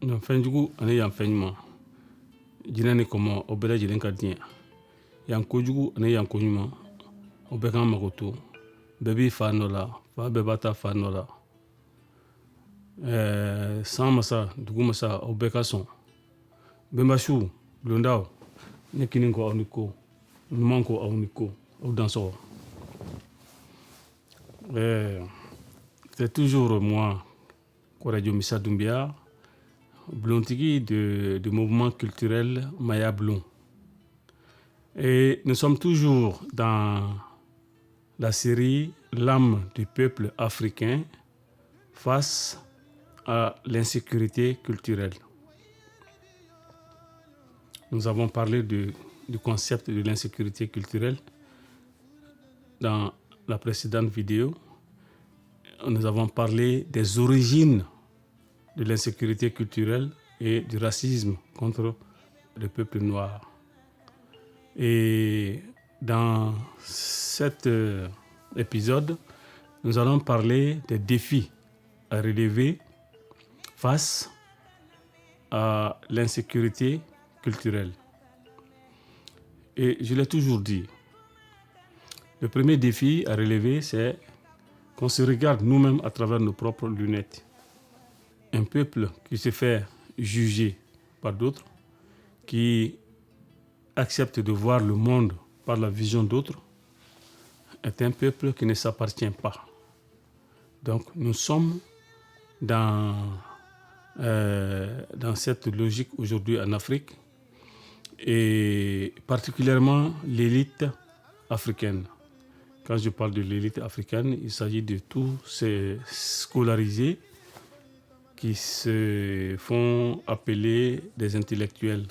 Yanfenjugu ani yanfenɲuman jinɛ ni kɔmɔ o bɛɛ lajɛlen ka di n ye. Yankojugu ani yankoɲuman o bɛɛ k'an mago to. Bɛɛ b'i fa nɔ la, fa bɛɛ b'a ta fa nɔ la. San masa, dugu masa, aw bɛɛ ka sɔn. Bɛnbasiw, bulondaw, ne kini ko aw ni ko, ɲuman ko aw ni ko, aw dansɔgɔ. C'est toujours moi, Koradio Missa Doumbia, Blontigi du mouvement culturel Maya Blon. Et nous sommes toujours dans la série L'âme du peuple africain face à l'insécurité culturelle. Nous avons parlé du concept de l'insécurité culturelle dans la précédente vidéo. Nous avons parlé des origines de l'insécurité culturelle et du racisme contre le peuple noir. Et dans cet épisode, nous allons parler des défis à relever face à l'insécurité culturelle. Et je l'ai toujours dit, le premier défi à relever, c'est qu'on se regarde nous-mêmes à travers nos propres lunettes. Un peuple qui se fait juger par d'autres, qui accepte de voir le monde par la vision d'autres, est un peuple qui ne s'appartient pas. Donc nous sommes dans cette logique aujourd'hui en Afrique, et particulièrement l'élite africaine. Quand je parle de l'élite africaine, il s'agit de tous ces scolarisés qui se font appeler des intellectuels,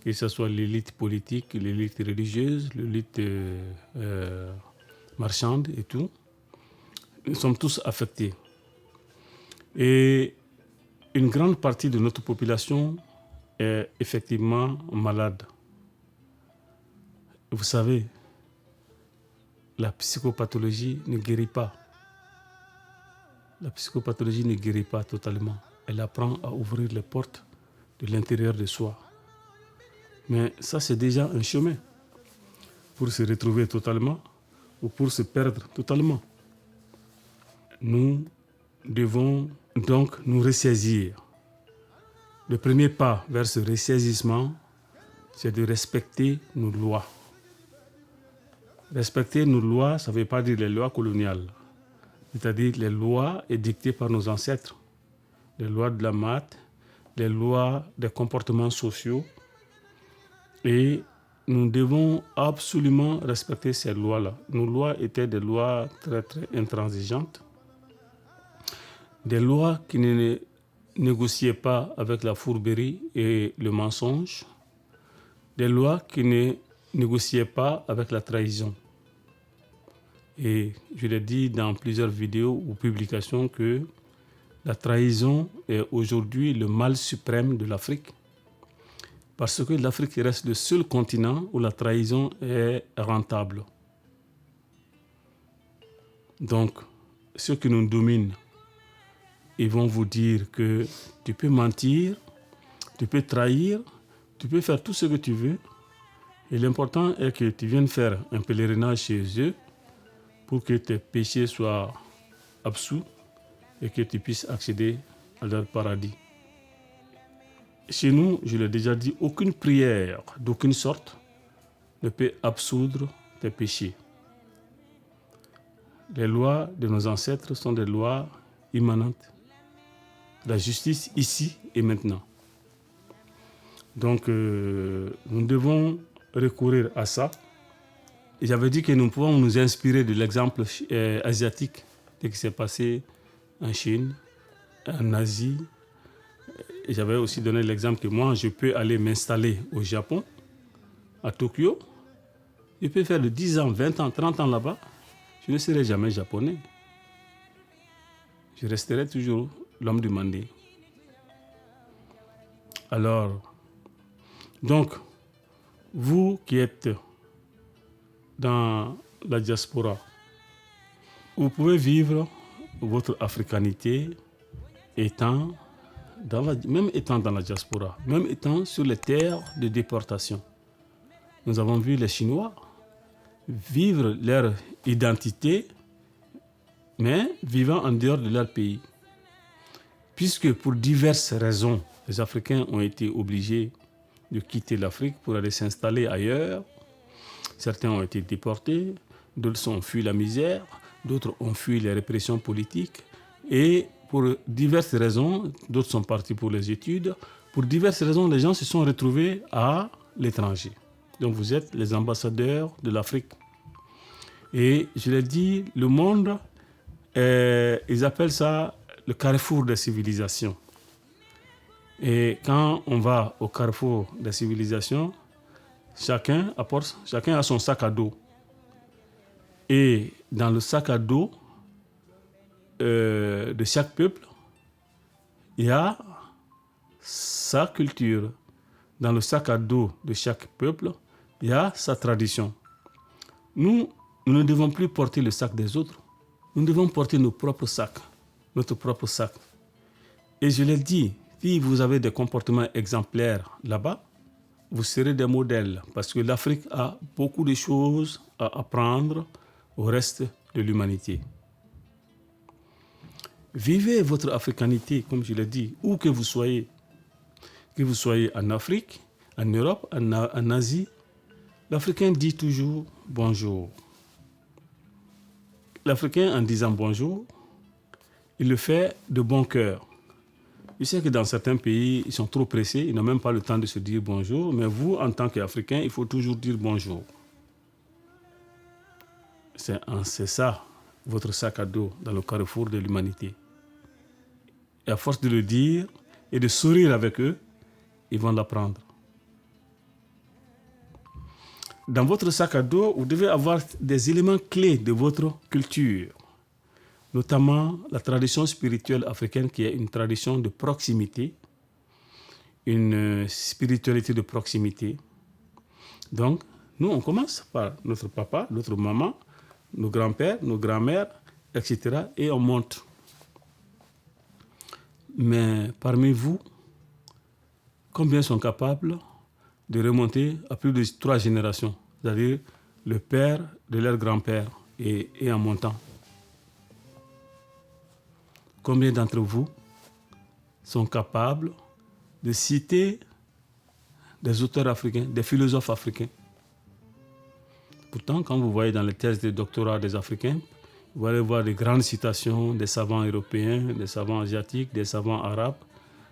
que ce soit l'élite politique, l'élite religieuse, l'élite marchande et tout. Nous sommes tous affectés. Et une grande partie de notre population est effectivement malade. Vous savez, la psychopathologie ne guérit pas. La psychopathologie ne guérit pas totalement. Elle apprend à ouvrir les portes de l'intérieur de soi. Mais ça, c'est déjà un chemin pour se retrouver totalement ou pour se perdre totalement. Nous devons donc nous ressaisir. Le premier pas vers ce ressaisissement, c'est de respecter nos lois. Respecter nos lois, ça ne veut pas dire les lois coloniales, c'est-à-dire les lois édictées par nos ancêtres, les lois de la maths, les lois des comportements sociaux. Et nous devons absolument respecter ces lois-là. Nos lois étaient des lois très, très intransigeantes, des lois qui ne négociaient pas avec la fourberie et le mensonge, des lois qui ne négociaient pas avec la trahison. Et je l'ai dit dans plusieurs vidéos ou publications que la trahison est aujourd'hui le mal suprême de l'Afrique, parce que l'Afrique reste le seul continent où la trahison est rentable. Donc, ceux qui nous dominent, ils vont vous dire que tu peux mentir, tu peux trahir, tu peux faire tout ce que tu veux. Et l'important est que tu viennes faire un pèlerinage chez eux pour que tes péchés soient absous et que tu puisses accéder à leur paradis. Chez nous, je l'ai déjà dit, aucune prière d'aucune sorte ne peut absoudre tes péchés. Les lois de nos ancêtres sont des lois immanentes. La justice ici et maintenant. Donc, nous devons recourir à ça. Et j'avais dit que nous pouvons nous inspirer de l'exemple asiatique de ce qui s'est passé en Chine, en Asie. Et j'avais aussi donné l'exemple que moi, je peux aller m'installer au Japon, à Tokyo. Je peux faire de 10 ans, 20 ans, 30 ans là-bas. Je ne serai jamais japonais. Je resterai toujours l'homme du Mandé. Alors, donc, vous qui êtes dans la diaspora, vous pouvez vivre votre africanité étant même étant dans la diaspora, même étant sur les terres de déportation, nous avons vu les Chinois vivre leur identité, mais vivant en dehors de leur pays. Puisque pour diverses raisons, les Africains ont été obligés de quitter l'Afrique pour aller s'installer ailleurs. Certains ont été déportés, d'autres ont fui la misère, d'autres ont fui les répressions politiques. Et pour diverses raisons, d'autres sont partis pour les études. Pour diverses raisons, les gens se sont retrouvés à l'étranger. Donc vous êtes les ambassadeurs de l'Afrique. Et je l'ai dit, le monde, ils appellent ça le carrefour des civilisations. Et quand on va au carrefour des civilisations, chacun a son sac à dos. Et dans le sac à dos de chaque peuple, il y a sa culture. Dans le sac à dos de chaque peuple, il y a sa tradition. Nous ne devons plus porter le sac des autres. Nous devons porter nos propres sacs, notre propre sac. Et je l'ai dit, si vous avez des comportements exemplaires là-bas, vous serez des modèles. Parce que l'Afrique a beaucoup de choses à apprendre au reste de l'humanité. Vivez votre africanité, comme je l'ai dit, où que vous soyez. Que vous soyez en Afrique, en Europe, en Asie, l'Africain dit toujours bonjour. L'Africain, en disant bonjour, il le fait de bon cœur. Je sais que dans certains pays, ils sont trop pressés, ils n'ont même pas le temps de se dire bonjour, mais vous, en tant qu'Africain, il faut toujours dire bonjour. C'est ça, votre sac à dos dans le carrefour de l'humanité. Et à force de le dire et de sourire avec eux, ils vont l'apprendre. Dans votre sac à dos, vous devez avoir des éléments clés de votre culture, notamment la tradition spirituelle africaine qui est une tradition de proximité, une spiritualité de proximité. Donc, nous, on commence par notre papa, notre maman, nos grands-pères, nos grands-mères, etc. et on monte. Mais parmi vous, combien sont capables de remonter à plus de 3 générations, c'est-à-dire le père de leur grand-père et en montant? Combien d'entre vous sont capables de citer des auteurs africains, des philosophes africains? Pourtant, quand vous voyez dans les thèses de doctorat des Africains, vous allez voir des grandes citations des savants européens, des savants asiatiques, des savants arabes,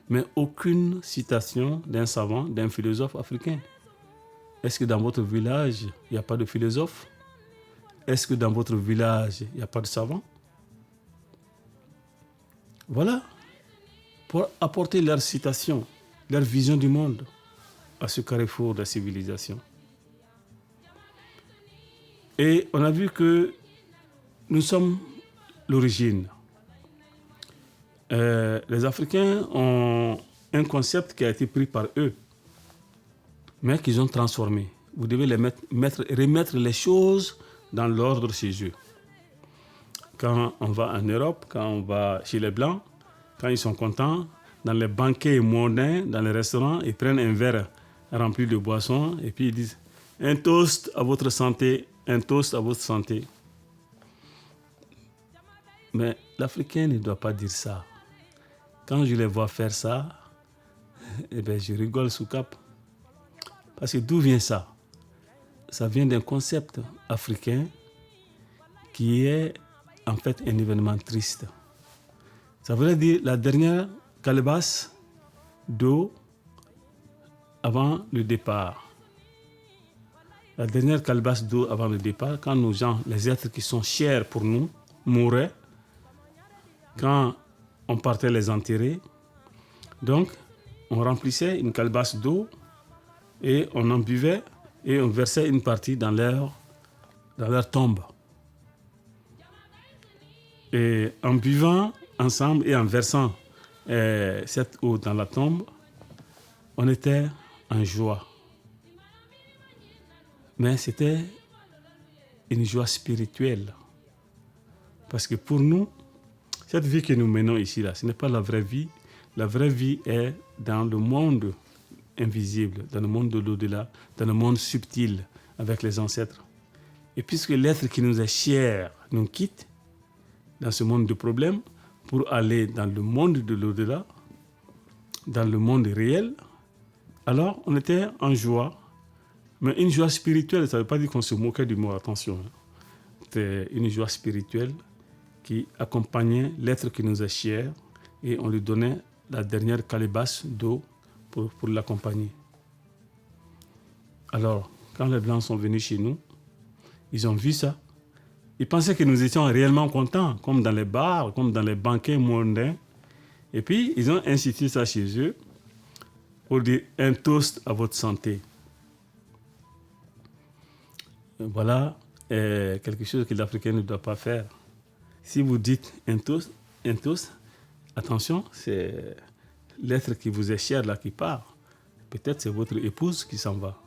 mais aucune citation d'un savant, d'un philosophe africain. Est-ce que dans votre village, il n'y a pas de philosophe? Est-ce que dans votre village, il n'y a pas de savant? Voilà, pour apporter leur citation, leur vision du monde à ce carrefour de la civilisation. Et on a vu que nous sommes l'origine. Les Africains ont un concept qui a été pris par eux, mais qu'ils ont transformé. Vous devez remettre les choses dans l'ordre chez eux. Quand on va en Europe, quand on va chez les Blancs, quand ils sont contents, dans les banquets mondains, dans les restaurants, ils prennent un verre rempli de boissons et puis ils disent « Un toast à votre santé, un toast à votre santé ». Mais l'Africain ne doit pas dire ça. Quand je les vois faire ça, eh bien, je rigole sous cap. Parce que d'où vient ça? Ça vient d'un concept africain qui est en fait un événement triste. Ça veut dire la dernière calebasse d'eau avant le départ. La dernière calebasse d'eau avant le départ, quand nos gens, les êtres qui sont chers pour nous, mouraient, quand on partait les enterrer, donc on remplissait une calebasse d'eau et on en buvait et on versait une partie dans leur tombe. Et en buvant ensemble et en versant cette eau dans la tombe, on était en joie. Mais c'était une joie spirituelle. Parce que pour nous, cette vie que nous menons ici, là, ce n'est pas la vraie vie. La vraie vie est dans le monde invisible, dans le monde de l'au-delà, dans le monde subtil avec les ancêtres. Et puisque l'être qui nous est cher nous quitte dans ce monde de problèmes pour aller dans le monde de l'au-delà, dans le monde réel, alors on était en joie, mais une joie spirituelle, ça ne veut pas dire qu'on se moquait du mot, attention. C'était une joie spirituelle qui accompagnait l'être qui nous est cher et on lui donnait la dernière calebasse d'eau pour l'accompagner. Alors, quand les Blancs sont venus chez nous, ils ont vu ça. Ils pensaient que nous étions réellement contents, comme dans les bars, comme dans les banquets mondains. Et puis, ils ont institué ça chez eux pour dire un toast à votre santé. Voilà quelque chose que l'Africain ne doit pas faire. Si vous dites un toast, attention, c'est l'être qui vous est cher là qui part. Peut-être c'est votre épouse qui s'en va.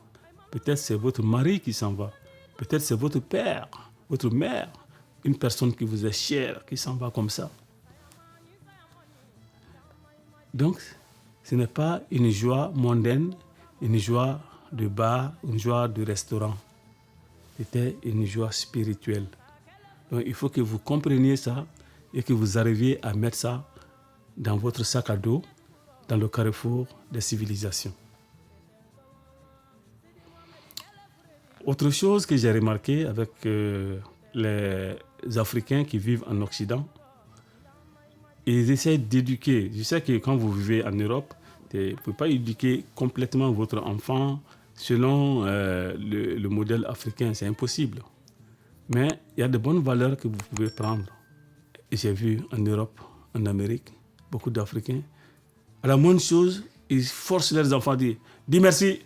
Peut-être c'est votre mari qui s'en va. Peut-être c'est votre père, votre mère, une personne qui vous est chère qui s'en va comme ça. Donc, ce n'est pas une joie mondaine, une joie de bar, une joie de restaurant. C'était une joie spirituelle. Donc, il faut que vous compreniez ça et que vous arriviez à mettre ça dans votre sac à dos, dans le carrefour des civilisations. Autre chose que j'ai remarqué avec les Africains qui vivent en Occident, ils essaient d'éduquer. Je sais que quand vous vivez en Europe, vous ne pouvez pas éduquer complètement votre enfant selon le modèle africain, c'est impossible. Mais il y a de bonnes valeurs que vous pouvez prendre. Et j'ai vu en Europe, en Amérique, beaucoup d'Africains, à la moindre chose, ils forcent leurs enfants à dire « dis merci,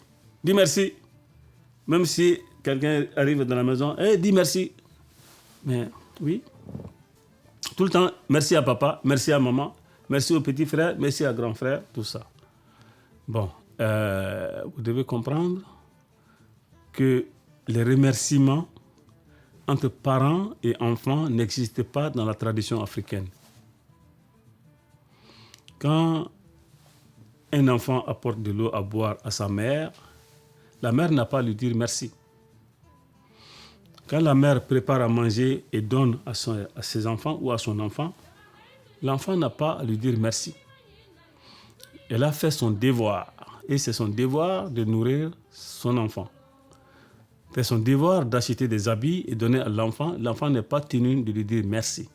dis merci ». Même si quelqu'un arrive dans la maison, « dis merci ». Mais oui, tout le temps, merci à papa, merci à maman, merci au petit frère, merci à grand frère, tout ça. Bon, vous devez comprendre que les remerciements entre parents et enfants n'existent pas dans la tradition africaine. Quand un enfant apporte de l'eau à boire à sa mère, la mère n'a pas à lui dire merci. Quand la mère prépare à manger et donne à ses enfants ou à son enfant, l'enfant n'a pas à lui dire merci. Elle a fait son devoir et c'est son devoir de nourrir son enfant. C'est son devoir d'acheter des habits et donner à l'enfant. L'enfant n'est pas tenu de lui dire merci.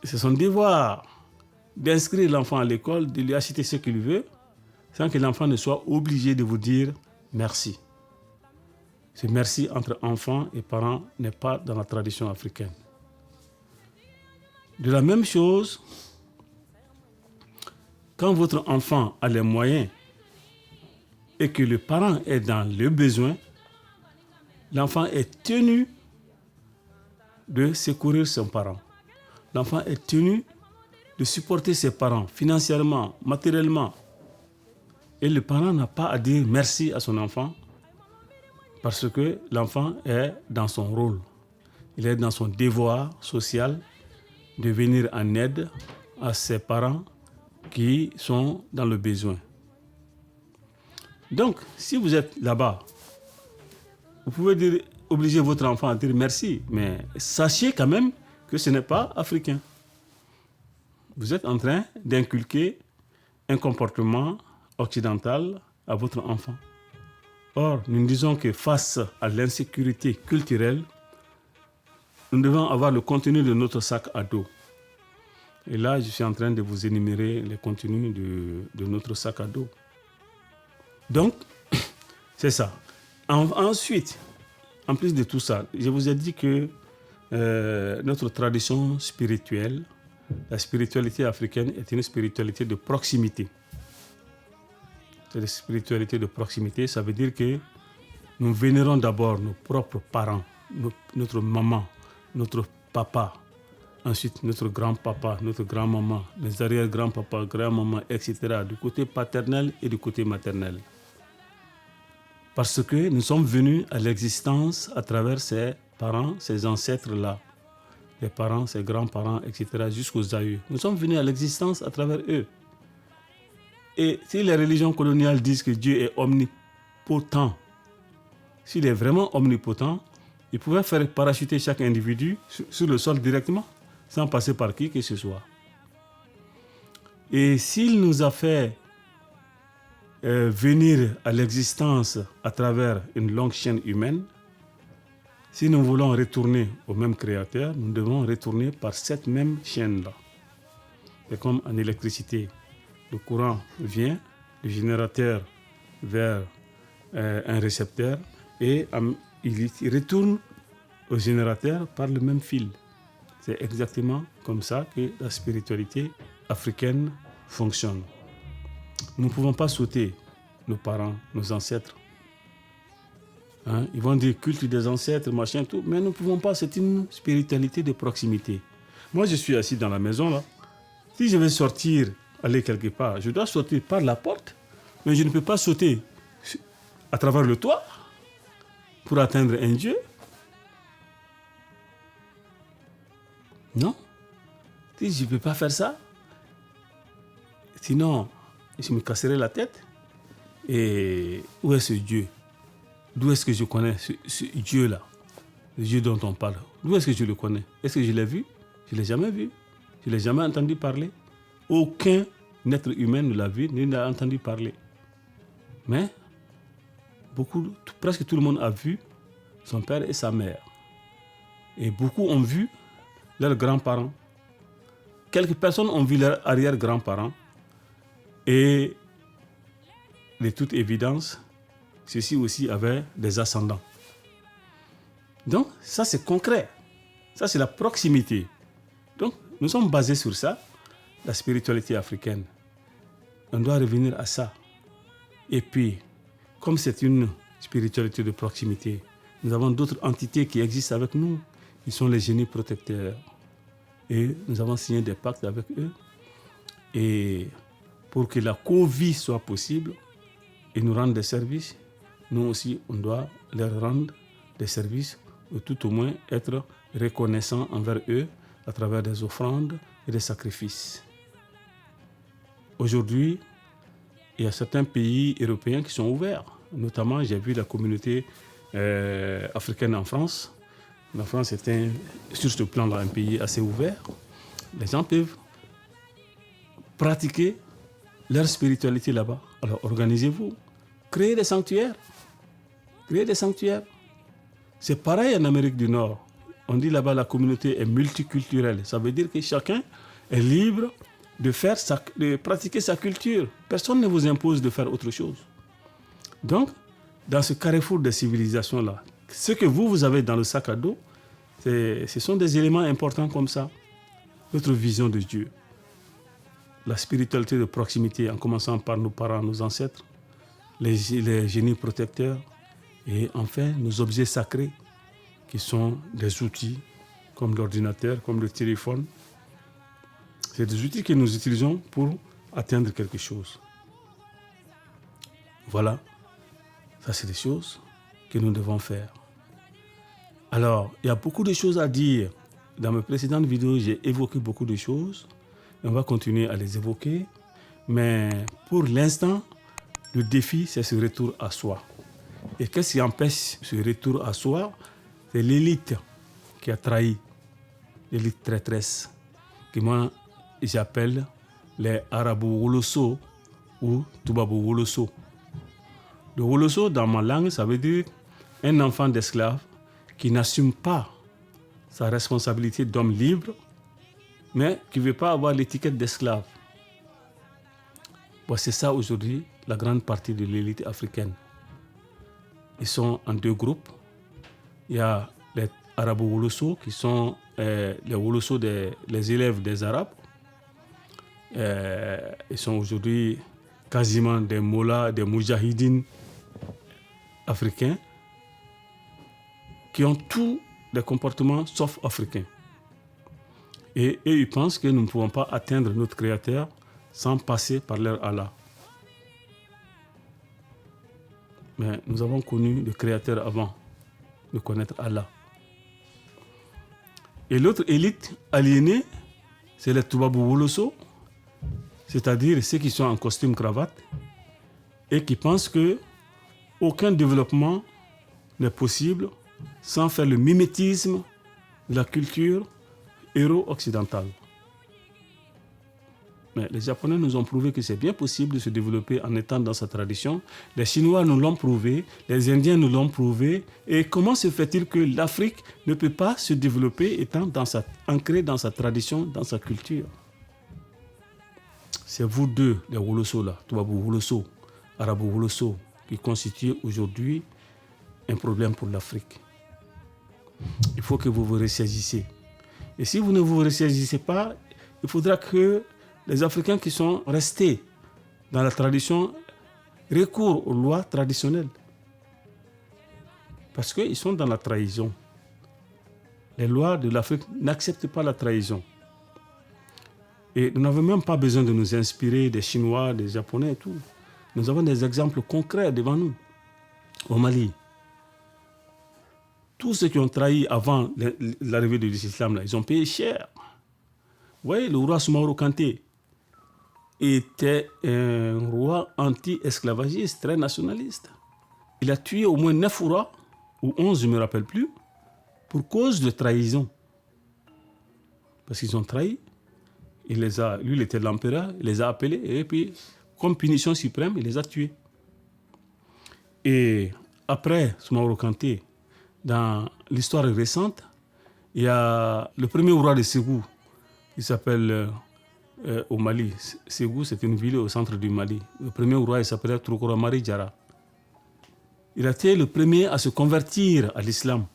C'est son devoir d'inscrire l'enfant à l'école, de lui acheter ce qu'il veut, sans que l'enfant ne soit obligé de vous dire merci. Ce merci entre enfants et parents n'est pas dans la tradition africaine. De la même chose, quand votre enfant a les moyens et que le parent est dans le besoin, l'enfant est tenu de secourir son parent. L'enfant est tenu de supporter ses parents financièrement, matériellement. Et le parent n'a pas à dire merci à son enfant parce que l'enfant est dans son rôle. Il est dans son devoir social de venir en aide à ses parents qui sont dans le besoin. Donc, si vous êtes là-bas, vous pouvez obliger votre enfant à dire merci, mais sachez quand même que ce n'est pas africain. Vous êtes en train d'inculquer un comportement occidental à votre enfant. Or, nous disons que face à l'insécurité culturelle, nous devons avoir le contenu de notre sac à dos. Et là, je suis en train de vous énumérer les contenus de notre sac à dos. Donc, c'est ça. Ensuite, en plus de tout ça, je vous ai dit que notre tradition spirituelle, la spiritualité africaine est une spiritualité de proximité. C'est une spiritualité de proximité, ça veut dire que nous vénérons d'abord nos propres parents, notre maman, notre papa, ensuite notre grand-papa, notre grand-maman, les arrière-grands-papas, grand-maman, etc., du côté paternel et du côté maternel. Parce que nous sommes venus à l'existence à travers ces parents, ces ancêtres-là. les parents, ses grands-parents, etc., jusqu'aux aïeux. Nous sommes venus à l'existence à travers eux. Et si les religions coloniales disent que Dieu est omnipotent, s'il est vraiment omnipotent, il pouvait faire parachuter chaque individu sur le sol directement, sans passer par qui que ce soit. Et s'il nous a fait venir à l'existence à travers une longue chaîne humaine, si nous voulons retourner au même créateur, nous devons retourner par cette même chaîne-là. C'est comme en électricité. Le courant vient du générateur vers un récepteur et il retourne au générateur par le même fil. C'est exactement comme ça que la spiritualité africaine fonctionne. Nous ne pouvons pas sauter nos parents, nos ancêtres. Hein? Ils vont dire culte des ancêtres, machin, tout, mais nous ne pouvons pas, c'est une spiritualité de proximité. Moi, je suis assis dans la maison, là. Si je vais sortir, aller quelque part, je dois sauter par la porte, mais je ne peux pas sauter à travers le toit pour atteindre un Dieu. Non. Si je ne peux pas faire ça, sinon, je me casserai la tête. Et où est ce Dieu? D'où est-ce que je connais ce Dieu-là? Le Dieu dont on parle. D'où est-ce que je le connais? Est-ce que je l'ai vu? Je ne l'ai jamais vu. Je ne l'ai jamais entendu parler. Aucun être humain ne l'a vu, ni ne l'a entendu parler. Mais presque tout le monde a vu son père et sa mère. Et beaucoup ont vu leurs grands-parents. Quelques personnes ont vu leurs arrière-grands-parents. Et de toute évidence, ceux-ci aussi avaient des ascendants. Donc, ça c'est concret. Ça c'est la proximité. Donc, nous sommes basés sur ça, la spiritualité africaine. On doit revenir à ça. Et puis, comme c'est une spiritualité de proximité, nous avons d'autres entités qui existent avec nous. Ils sont les génies protecteurs. Et nous avons signé des pactes avec eux. Et pour que la co-vie soit possible et nous rendre des services, nous aussi, on doit leur rendre des services ou tout au moins être reconnaissants envers eux à travers des offrandes et des sacrifices. Aujourd'hui, il y a certains pays européens qui sont ouverts. Notamment, j'ai vu la communauté africaine en France. La France est sur ce plan-là un pays assez ouvert. Les gens peuvent pratiquer leur spiritualité là-bas. Alors organisez-vous, créez des sanctuaires. Créez des sanctuaires. C'est pareil en Amérique du Nord. On dit là-bas la communauté est multiculturelle. Ça veut dire que chacun est libre de pratiquer sa culture. Personne ne vous impose de faire autre chose. Donc, dans ce carrefour de civilisation-là, ce que vous avez dans le sac à dos, ce sont des éléments importants comme ça. Notre vision de Dieu. La spiritualité de proximité, en commençant par nos parents, nos ancêtres, les génies protecteurs, et enfin nos objets sacrés, qui sont des outils comme l'ordinateur, comme le téléphone. C'est des outils que nous utilisons pour atteindre quelque chose. Voilà, ça c'est des choses que nous devons faire. Alors, il y a beaucoup de choses à dire. Dans mes précédentes vidéos, j'ai évoqué beaucoup de choses. Et on va continuer à les évoquer. Mais pour l'instant, le défi, c'est ce retour à soi. Et qu'est-ce qui empêche ce retour à soi? C'est l'élite qui a trahi, l'élite traîtresse, que moi j'appelle les Arabo-Woloso ou Tubabo-Woloso. Le Woloso, dans ma langue, ça veut dire un enfant d'esclave qui n'assume pas sa responsabilité d'homme libre, mais qui ne veut pas avoir l'étiquette d'esclave. Bon, c'est ça aujourd'hui la grande partie de l'élite africaine. Ils sont en deux groupes. Il y a les Arabo-Woloso qui sont les Woloso, les élèves des Arabes. Ils sont aujourd'hui quasiment des mollahs, des moujahidines africains qui ont tous des comportements sauf africains. Et eux, ils pensent que nous ne pouvons pas atteindre notre Créateur sans passer par leur Allah. Mais nous avons connu le Créateur avant de connaître Allah. Et l'autre élite aliénée, c'est les Tubabou-Woloso, c'est-à-dire ceux qui sont en costume cravate et qui pensent que aucun développement n'est possible sans faire le mimétisme de la culture euro-occidentale. Mais les Japonais nous ont prouvé que c'est bien possible de se développer en étant dans sa tradition. Les Chinois nous l'ont prouvé, les Indiens nous l'ont prouvé. Et comment se fait-il que l'Afrique ne peut pas se développer étant ancrée dans sa tradition, dans sa culture? C'est vous deux, les Woloso là, Tubabou-Woloso, Arabo-Woloso, qui constituent aujourd'hui un problème pour l'Afrique. Il faut que vous vous ressaisissez. Et si vous ne vous ressaisissez pas, il faudra que les Africains qui sont restés dans la tradition recourent aux lois traditionnelles. Parce qu'ils sont dans la trahison. Les lois de l'Afrique n'acceptent pas la trahison. Et nous n'avons même pas besoin de nous inspirer des Chinois, des Japonais et tout. Nous avons des exemples concrets devant nous. Au Mali, tous ceux qui ont trahi avant l'arrivée de l'islam, là, ils ont payé cher. Vous voyez, le roi Soumaoro Kanté était un roi anti-esclavagiste, très nationaliste. Il a tué au moins 9 rois, ou 11, je ne me rappelle plus, pour cause de trahison. Parce qu'ils ont trahi. Lui, il était l'empereur, il les a appelés, et puis, comme punition suprême, il les a tués. Et après Soumaoro Kanté, dans l'histoire récente, il y a le premier roi de Ségou, qui s'appelle au Mali. Ségou, c'est une ville au centre du Mali. Le premier roi, il s'appelait Troukora Mari Diarra. Il a été le premier à se convertir à l'islam.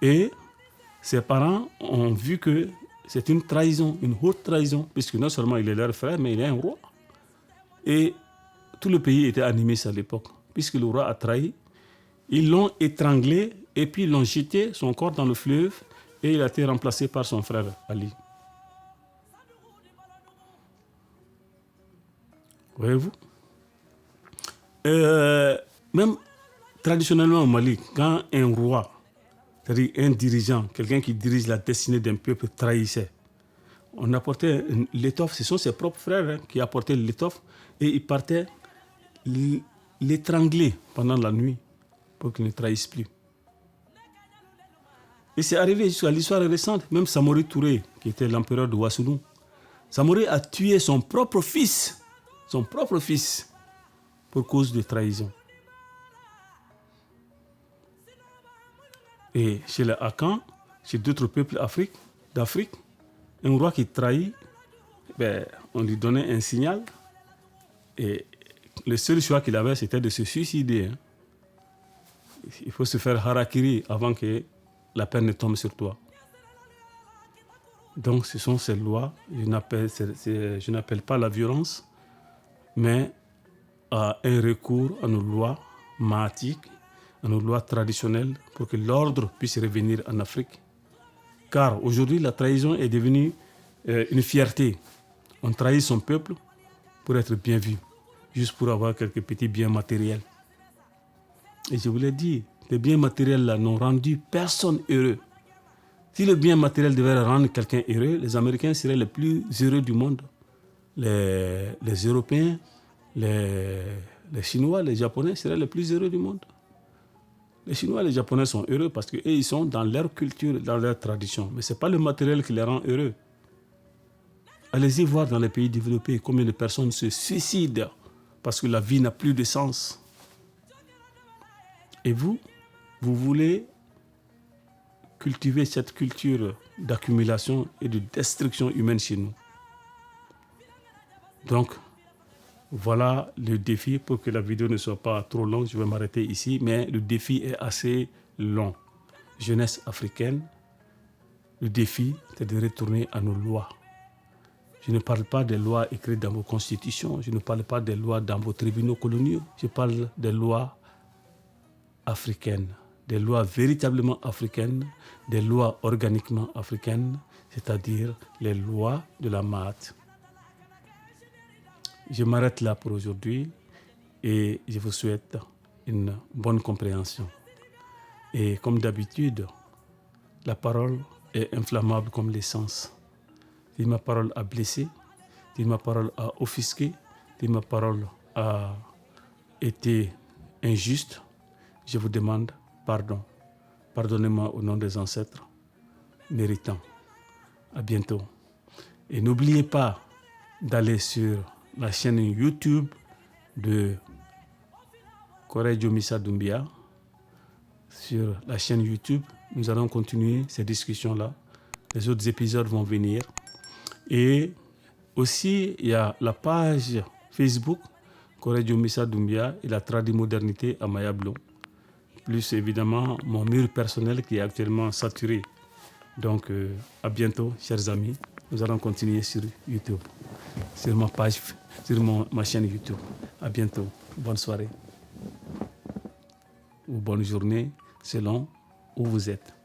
Et ses parents ont vu que c'est une trahison, une haute trahison, puisque non seulement il est leur frère, mais il est un roi. Et tout le pays était animé à l'époque. Puisque le roi a trahi, ils l'ont étranglé et puis ils l'ont jeté son corps dans le fleuve et il a été remplacé par son frère Ali. Voyez-vous? Même traditionnellement au Mali, quand un roi, c'est-à-dire un dirigeant, quelqu'un qui dirige la destinée d'un peuple trahissait, on apportait l'étoffe, ce sont ses propres frères qui apportaient l'étoffe et ils partaient l'étrangler pendant la nuit pour qu'il ne trahisse plus. Et c'est arrivé jusqu'à l'histoire récente, même Samori Touré, qui était l'empereur de Ouassounou, Samori a tué son propre fils, pour cause de trahison. Et chez les Akans, chez d'autres peuples d'Afrique, un roi qui trahit, on lui donnait un signal et le seul choix qu'il avait, c'était de se suicider. Il faut se faire harakiri avant que la peine ne tombe sur toi. Donc ce sont ces lois, je n'appelle pas la violence, mais à un recours à nos lois maatiques, à nos lois traditionnelles, pour que l'ordre puisse revenir en Afrique. Car aujourd'hui, la trahison est devenue une fierté. On trahit son peuple pour être bien vu, juste pour avoir quelques petits biens matériels. Et je vous l'ai dit, les biens matériels là n'ont rendu personne heureux. Si le bien matériel devait rendre quelqu'un heureux, les Américains seraient les plus heureux du monde. Les Européens, les Chinois, les Japonais seraient les plus heureux du monde. Les Chinois et les Japonais sont heureux parce qu'eux, ils sont dans leur culture, dans leur tradition. Mais ce n'est pas le matériel qui les rend heureux. Allez-y voir dans les pays développés combien de personnes se suicident parce que la vie n'a plus de sens. Et vous voulez cultiver cette culture d'accumulation et de destruction humaine chez nous. Donc, voilà le défi. Pour que la vidéo ne soit pas trop longue, je vais m'arrêter ici, mais le défi est assez long. Jeunesse africaine, le défi, c'est de retourner à nos lois. Je ne parle pas des lois écrites dans vos constitutions, je ne parle pas des lois dans vos tribunaux coloniaux, je parle des lois africaines, des lois véritablement africaines, des lois organiquement africaines, c'est-à-dire les lois de la MAAT. Je m'arrête là pour aujourd'hui et je vous souhaite une bonne compréhension. Et comme d'habitude, la parole est inflammable comme l'essence. Si ma parole a blessé, si ma parole a offusqué, si ma parole a été injuste, je vous demande pardon. Pardonnez-moi au nom des ancêtres méritants. À bientôt. Et n'oubliez pas d'aller sur la chaîne YouTube de Korejo Missa Doumbia. Sur la chaîne YouTube, nous allons continuer ces discussions-là. Les autres épisodes vont venir. Et aussi, il y a la page Facebook Korejo Missa Doumbia et la Tradimodernité à Mayablo. Plus évidemment, mon mur personnel qui est actuellement saturé. Donc, à bientôt, chers amis. Nous allons continuer sur YouTube, sur ma page, sur ma chaîne YouTube. À bientôt. Bonne soirée ou bonne journée selon où vous êtes.